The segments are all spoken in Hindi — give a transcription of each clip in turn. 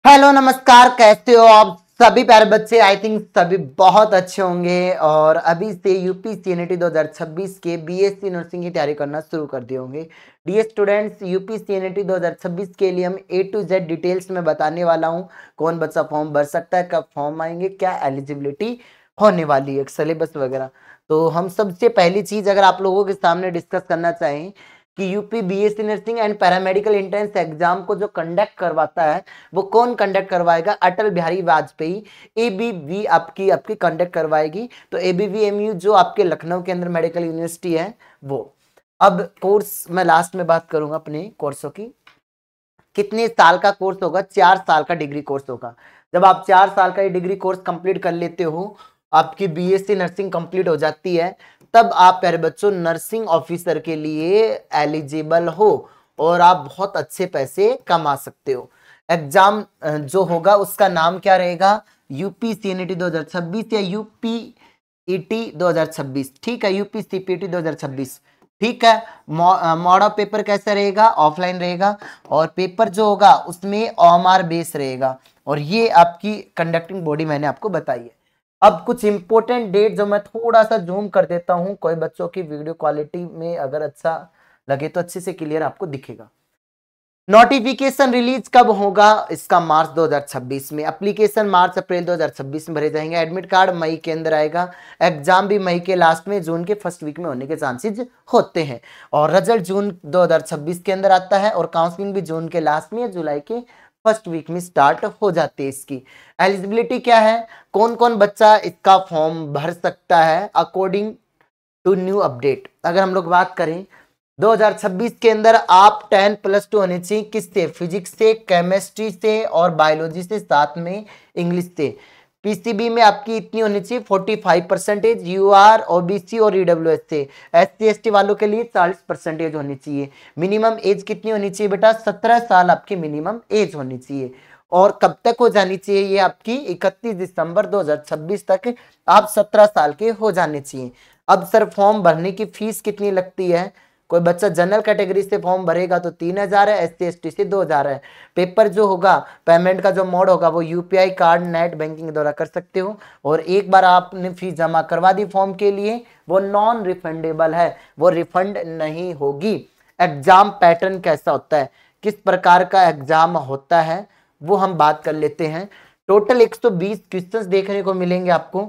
हेलो नमस्कार, कैसे हो आप सभी प्यारे बच्चे। आई थिंक सभी बहुत अच्छे होंगे और अभी से यूपी सीएनईटी 2026 के बीएससी नर्सिंग की तैयारी करना शुरू कर दिए होंगे। डियर स्टूडेंट्स, यूपी सीएनईटी 2026 के लिए हम ए टू जेड डिटेल्स में बताने वाला हूं। कौन बच्चा फॉर्म भर सकता है, कब फॉर्म आएंगे, क्या एलिजिबिलिटी होने वाली है, सिलेबस वगैरह। तो हम सबसे पहली चीज अगर आप लोगों के सामने डिस्कस करना चाहें कि UP BSc nursing and paramedical entrance exam को जो कंडक्ट करवाता है वो कौन कंडक्ट करवाएगा? अटल बिहारी वाजपेयी एबीवी आपकी आपकी कंडक्ट करवाएगी। तो एबीवीएमयू जो आपके लखनऊ के अंदर मेडिकल यूनिवर्सिटी है वो। अब कोर्स मैं लास्ट में बात करूंगा अपने कोर्सों की। कितने साल का कोर्स होगा? 4 साल का डिग्री कोर्स होगा। जब आप 4 साल का ये डिग्री कोर्स कंप्लीट कर लेते हो, आपकी बीएससी नर्सिंग कंप्लीट हो जाती है, तब आप प्यारे बच्चों नर्सिंग ऑफिसर के लिए एलिजिबल हो और आप बहुत अच्छे पैसे कमा सकते हो। एग्जाम जो होगा उसका नाम क्या रहेगा? यूपी सीएनईटी 2026 या यूपीईटी 2026। ठीक है, यूपी सीपीटी 2026। ठीक है। मोड ऑफ पेपर कैसा रहेगा? ऑफलाइन रहेगा और पेपर जो होगा उसमें ओएमआर बेस रहेगा और ये आपकी कंडक्टिंग बॉडी मैंने आपको बताई है। अब कुछ इंपॉर्टेंट डेट जो मैं थोड़ा सा जूम कर देता हूं, कोई बच्चों की वीडियो क्वालिटी में अगर अच्छा लगे तो अच्छे से क्लियर आपको दिखेगा। नोटिफिकेशन रिलीज कब होगा इसका? मार्च 2026 में। एप्लीकेशन मार्च अप्रैल 2026 में भरे जाएंगे। एडमिट कार्ड मई के अंदर आएगा। एग्जाम भी मई के लास्ट में, जून के फर्स्ट वीक में होने के चांसेस होते हैं और रिजल्ट जून 2026 के अंदर आता है और काउंसलिंग भी जून के लास्ट में या जुलाई के फर्स्ट वीक में स्टार्ट हो जाती है। इसकी एलिजिबिलिटी क्या है? कौन कौन बच्चा इसका फॉर्म भर सकता है अकॉर्डिंग टू न्यू अपडेट? अगर हम लोग बात करें 2026 के अंदर आप 10+2 होने चाहिए। किससे? फिजिक्स से, केमिस्ट्री से और बायोलॉजी से, साथ में इंग्लिश से। पीसीबी में आपकी इतनी होनी चाहिए 45%। यूआर, ओबीसी और ईडब्ल्यूएस से। एससी एसटी वालों के लिए 40% होनी चाहिए। मिनिमम एज कितनी होनी चाहिए बेटा? 17 साल आपकी मिनिमम एज होनी चाहिए। और कब तक हो जानी चाहिए? ये आपकी 31 दिसंबर 2026 तक आप 17 साल के हो जाने चाहिए। अब सर फॉर्म भरने की फीस कितनी लगती है? कोई बच्चा जनरल कैटेगरी से फॉर्म भरेगा तो 3000 है, एससी एसटी से 2000 है। पेपर जो होगा, पेमेंट का जो मोड होगा वो यूपीआई कार्ड, नेट बैंकिंग द्वारा कर सकते हो और एक बार आपने फीस जमा करवा दी फॉर्म के लिए, वो नॉन रिफंडेबल है, वो रिफंड नहीं होगी। एग्जाम पैटर्न कैसा होता है, किस प्रकार का एग्जाम होता है, वो हम बात कर लेते हैं। टोटल 120 क्वेश्चंस देखने को मिलेंगे आपको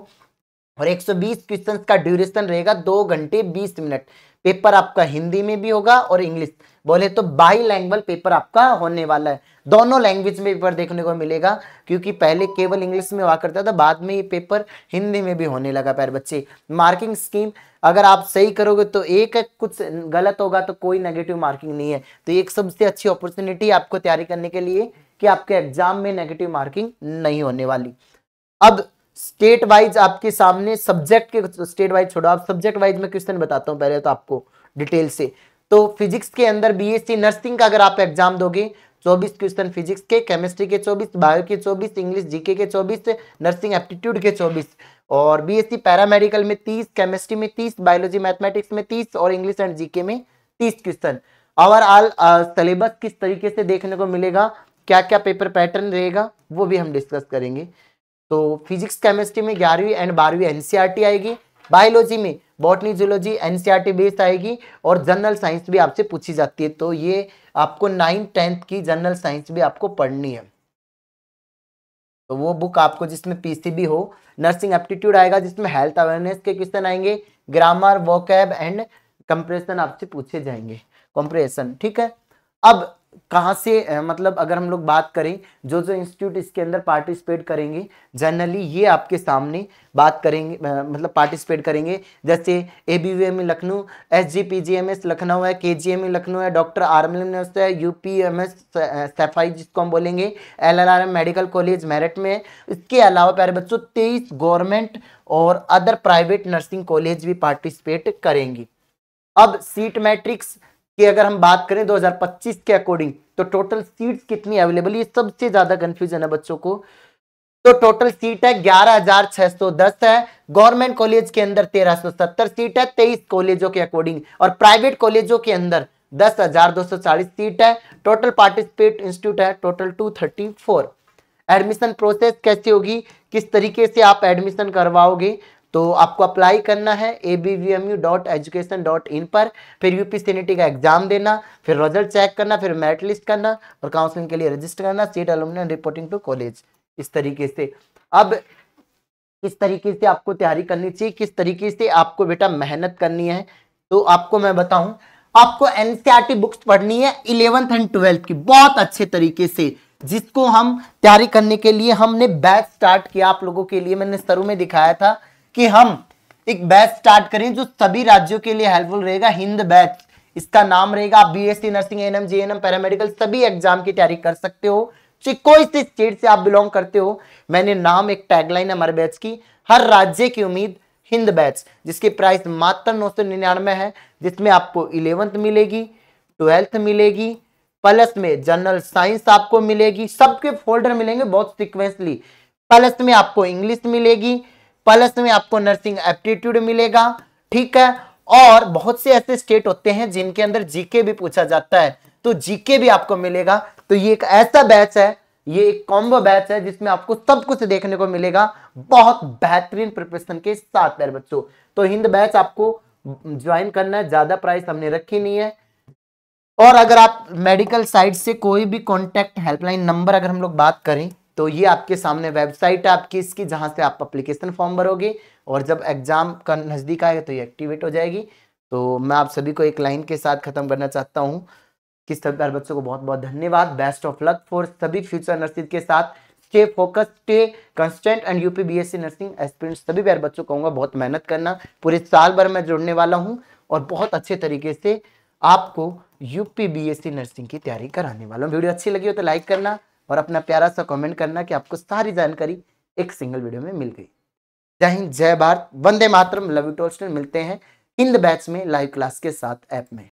और 120 क्वेश्चंस का ड्यूरेशन रहेगा 2 घंटे 20 मिनट। पेपर आपका हिंदी में भी होगा और इंग्लिश, बोले तो बाईलैंग्वेज पेपर आपका होने वाला है। दोनों लैंग्वेज में पेपर देखने को मिलेगा क्योंकि पहले केवल इंग्लिश में हुआ करता था, बाद में ये पेपर हिंदी में भी होने लगा। प्यारे बच्चे, मार्किंग स्कीम अगर आप सही करोगे तो एक है, कुछ गलत होगा तो कोई नेगेटिव मार्किंग नहीं है। तो एक सबसे अच्छी अपॉर्चुनिटी आपको तैयारी करने के लिए कि आपके एग्जाम में नेगेटिव मार्किंग नहीं होने वाली। अब स्टेट वाइज आपके सामने सब्जेक्ट के, स्टेट वाइज छोड़ो, आप सब्जेक्ट वाइज में क्वेश्चन बताता हूं पहले तो आपको डिटेल से। तो फिजिक्स के अंदर बीएससी नर्सिंग का अगर आप एग्जाम दोगे 24 क्वेश्चन फिजिक्स के, केमिस्ट्री के 24, बायो के 24, इंग्लिश जीके के 24, नर्सिंग एप्टीट्यूड के 24 और बीएससी पैरामेडिकल में 30, केमिस्ट्री में 30, बायोलॉजी मैथमेटिक्स में 30 और इंग्लिश एंड जीके में 30 क्वेश्चन। ओवरऑल सिलेबस किस तरीके से देखने को मिलेगा, क्या क्या पेपर पैटर्न रहेगा, वो भी हम डिस्कस करेंगे। तो फिजिक्स केमिस्ट्री में 11वीं एंड 12वीं एनसीईआरटी आएगी। बायोलॉजी में बॉटनी जूलॉजी एनसीईआरटी बेस्ड आएगी और जनरल साइंस भी आपसे पूछी जाती है। तो ये आपको 9th 10th की जनरल साइंस भी आपको पढ़नी है, तो वो बुक आपको जिसमें पीसीबी हो। नर्सिंग एप्टीट्यूड आएगा जिसमें हेल्थ अवेयरनेस के क्वेश्चन आएंगे, ग्रामर, वोकैब एंड कंप्रेशन आपसे पूछे जाएंगे, कंप्रेशन। ठीक है। अब कहाँ से मतलब अगर हम लोग बात करें जो जो इंस्टीट्यूट इसके अंदर पार्टिसिपेट करेंगे, जनरली ये आपके सामने बात करेंगे, मतलब पार्टिसिपेट करेंगे। जैसे एबीवीएम लखनऊ, एसजीपीजीएमएस लखनऊ है, केजीएम लखनऊ है, डॉक्टर आरएमएस है, यूपीएमएस सैफाई जिसको हम बोलेंगे, एलएलआरएम मेडिकल कॉलेज मेरठ में है। इसके अलावा प्यारे बच्चों 23 गवर्नमेंट और अदर प्राइवेट नर्सिंग कॉलेज भी पार्टिसिपेट करेंगी। अब सीट मैट्रिक्स की अगर हम बात करें 2025 के अकॉर्डिंग तो टोटल सीट्स कितनी अवेलेबल, ये सबसे ज्यादा कंफ्यूजन है बच्चों को। तो टोटल सीट है 11,610 है। गवर्नमेंट कॉलेज के अंदर 1370 सीट है 23 कॉलेजों के अकॉर्डिंग और प्राइवेट कॉलेजों के अंदर 10,240 सीट है। टोटल पार्टिसिपेट इंस्टीट्यूट है टोटल 234। एडमिशन प्रोसेस कैसी होगी, किस तरीके से आप एडमिशन करवाओगे, तो आपको अप्लाई करना है abvmu.education.in पर, फिर यूपी सीनीटी का एग्जाम देना, फिर रिजल्ट चेक करना, फिर मेरिट लिस्ट करना और काउंसलिंग के लिए रजिस्टर करना, सीट अलुमनी रिपोर्टिंग टू कॉलेज। इस तरीके से अब किस तरीके से आपको तैयारी करनी चाहिए, किस तरीके से आपको बेटा मेहनत करनी है, तो आपको मैं बताऊं, आपको एनसीईआरटी बुक्स पढ़नी है 11th एंड 12th की बहुत अच्छे तरीके से, जिसको हम तैयारी करने के लिए हमने बैच स्टार्ट किया आप लोगों के लिए। मैंने शुरू में दिखाया था कि हम एक बैच स्टार्ट करें जो सभी राज्यों के लिए हेल्पफुल रहेगा, हिंद बैच इसका नाम रहेगा। आप BSc nursing, ANM, GNM, paramedical सभी एग्जाम की तैयारी कर सकते हो, चाहे कोई सी स्टेट से आप बिलोंग करते हो। मैंने नाम, एक टैगलाइन है हमारे बैच की, हर राज्य की उम्मीद हिंद बैच, जिसकी प्राइस मात्र 999 है, जिसमें आपको 11th मिलेगी, 12th मिलेगी, प्लस में जनरल साइंस आपको मिलेगी, सबके फोल्डर मिलेंगे बहुत सीक्वेंसली। प्लस में आपको इंग्लिश मिलेगी, प्लस में आपको नर्सिंग एप्टीट्यूड मिलेगा, ठीक है। और बहुत से ऐसे स्टेट होते हैं जिनके अंदर जीके भी पूछा जाता है, तो जीके भी आपको मिलेगा। तो ये एक ऐसा बैच है, ये एक कॉम्बो बैच है जिसमें आपको सब कुछ देखने को मिलेगा बहुत बेहतरीन प्रिपरेशन के साथ प्यारे बच्चों। तो हिंद बैच आपको ज्वाइन करना है, ज्यादा प्राइस हमने रखी नहीं है। और अगर आप मेडिकल साइड से कोई भी कॉन्टैक्ट हेल्पलाइन नंबर अगर हम लोग बात करें, तो ये आपके सामने वेबसाइट है आपकी इसकी, जहां से आप एप्लीकेशन फॉर्म भरोगे और जब एग्जाम का नजदीक आएगा तो ये एक्टिवेट हो जाएगी। तो मैं आप सभी को एक लाइन के साथ खत्म करना चाहता हूं कि सभी प्यारे बच्चों को बहुत बहुत धन्यवाद। बेस्ट ऑफ लक फॉर सभी फ्यूचर नर्सिंग के साथ। Stay focus, stay constant and UP BSc nursing aspirants सभी प्यारे बच्चों को कहूंगा बहुत मेहनत करना। पूरे साल भर मैं जुड़ने वाला हूं और बहुत अच्छे तरीके से आपको यूपी बीएससी नर्सिंग की तैयारी कराने वाला हूं। वीडियो अच्छी लगी हो तो लाइक करना और अपना प्यारा सा कमेंट करना कि आपको सारी जानकारी एक सिंगल वीडियो में मिल गई। जय हिंद, जय भारत, वंदे मातरम, love you to all student. मिलते हैं हिंद बैच में लाइव क्लास के साथ ऐप में।